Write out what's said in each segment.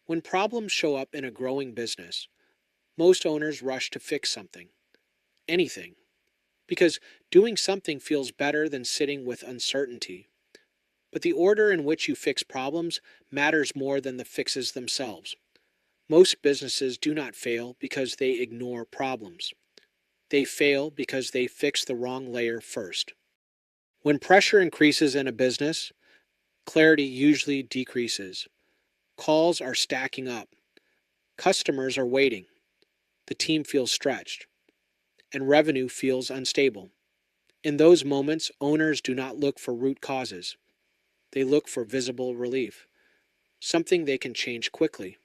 When problems show up in a growing business, most owners rush to fix something, anything, because doing something feels better than sitting with uncertainty. But the order in which you fix problems matters more than the fixes themselves. Most businesses do not fail because they ignore problems. They fail because they fix the wrong layer first. When pressure increases in a business, clarity usually decreases. Calls are stacking up. Customers are waiting. The team feels stretched. And revenue feels unstable. In those moments, owners do not look for root causes. They look for visible relief, something they can change quickly,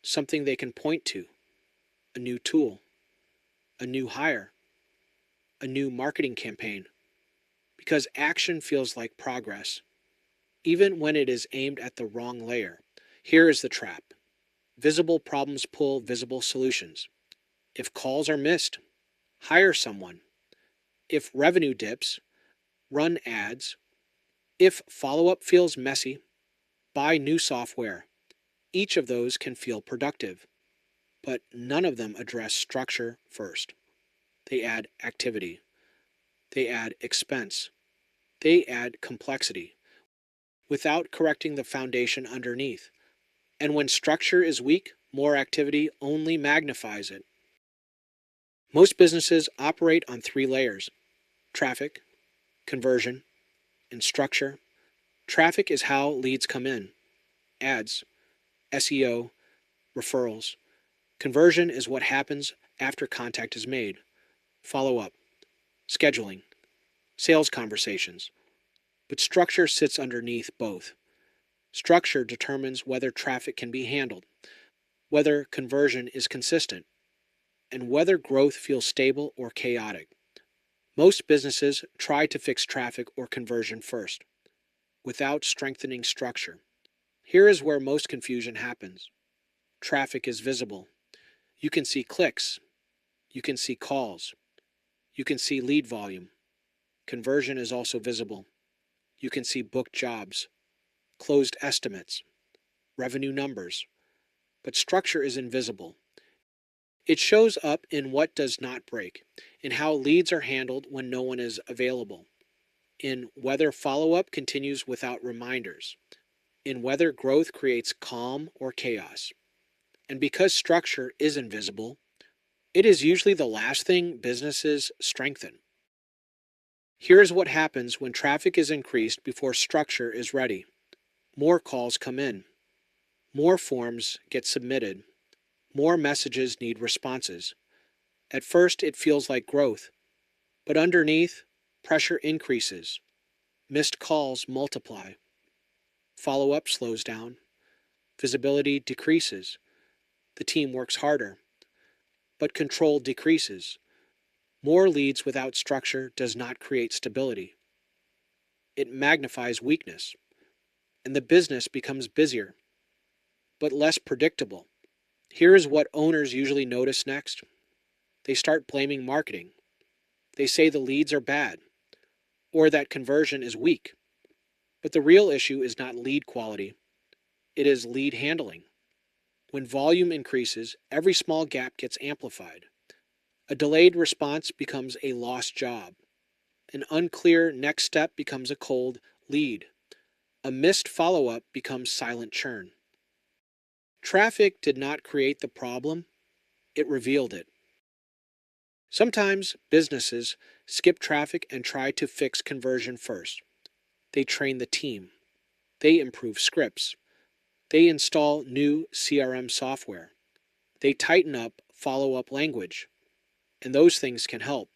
something they can point to, a new tool, a new hire, a new marketing campaign. Because action feels like progress, even when it is aimed at the wrong layer. Here is the trap. Visible problems pull visible solutions. If calls are missed, hire someone. If revenue dips, run ads. If follow-up feels messy, buy new software. Each of those can feel productive, but none of them address structure first. They add activity. They add expense. They add complexity without correcting the foundation underneath. And when structure is weak, more activity only magnifies it. Most businesses operate on three layers: traffic, conversion, and structure. Traffic is how leads come in: ads, SEO, referrals. Conversion is what happens after contact is made: follow up, scheduling, sales conversations. But structure sits underneath both. Structure determines whether traffic can be handled, whether conversion is consistent, and whether growth feels stable or chaotic. Most businesses try to fix traffic or conversion first, without strengthening structure. Here is where most confusion happens. Traffic is visible. You can see clicks. You can see calls. You can see lead volume. Conversion is also visible. You can see booked jobs, closed estimates, revenue numbers. But structure is invisible. It shows up in what does not break, in how leads are handled when no one is available, in whether follow-up continues without reminders, in whether growth creates calm or chaos. And because structure is invisible, it is usually the last thing businesses strengthen. Here's what happens when traffic is increased before structure is ready. More calls come in. More forms get submitted. More messages need responses. At first, it feels like growth, but underneath, pressure increases. Missed calls multiply. Follow-up slows down. Visibility decreases. The team works harder, but control decreases. More leads without structure does not create stability. It magnifies weakness, and the business becomes busier, but less predictable. Here is what owners usually notice next. They start blaming marketing. They say the leads are bad, or that conversion is weak. But the real issue is not lead quality. It is lead handling. When volume increases, every small gap gets amplified. A delayed response becomes a lost job. An unclear next step becomes a cold lead. A missed follow-up becomes silent churn. Traffic did not create the problem, it revealed it. Sometimes businesses skip traffic and try to fix conversion first. They train the team. They improve scripts. They install new CRM software. They tighten up follow-up language. And those things can help.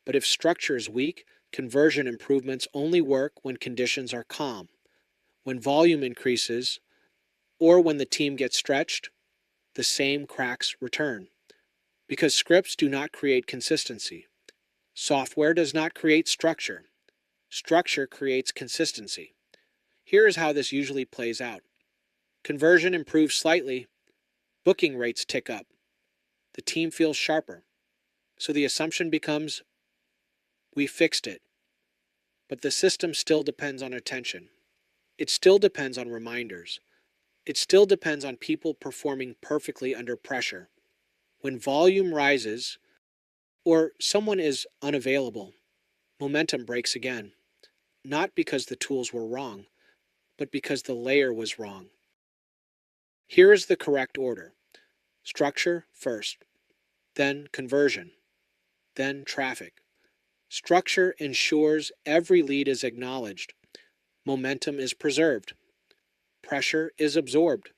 But if structure is weak, conversion improvements only work when conditions are calm, when volume increases, or when the team gets stretched. The same cracks return. Because scripts do not create consistency. Software does not create structure. Structure creates consistency. Here is how this usually plays out. Conversion improves slightly. Booking rates tick up. The team feels sharper. So the assumption becomes, we fixed it. But the system still depends on attention. It still depends on reminders. It still depends on people performing perfectly under pressure. When volume rises or someone is unavailable, momentum breaks again, not because the tools were wrong, but because the layer was wrong. Here is the correct order: structure first, then conversion, then traffic. Structure ensures every lead is acknowledged, momentum is preserved, pressure is absorbed,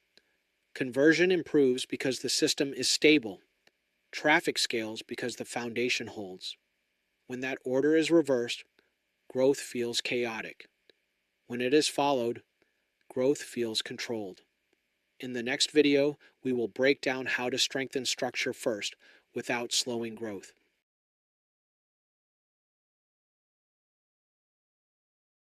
conversion improves because the system is stable, traffic scales because the foundation holds. When that order is reversed, growth feels chaotic. When it is followed, growth feels controlled. In the next video, we will break down how to strengthen structure first without slowing growth.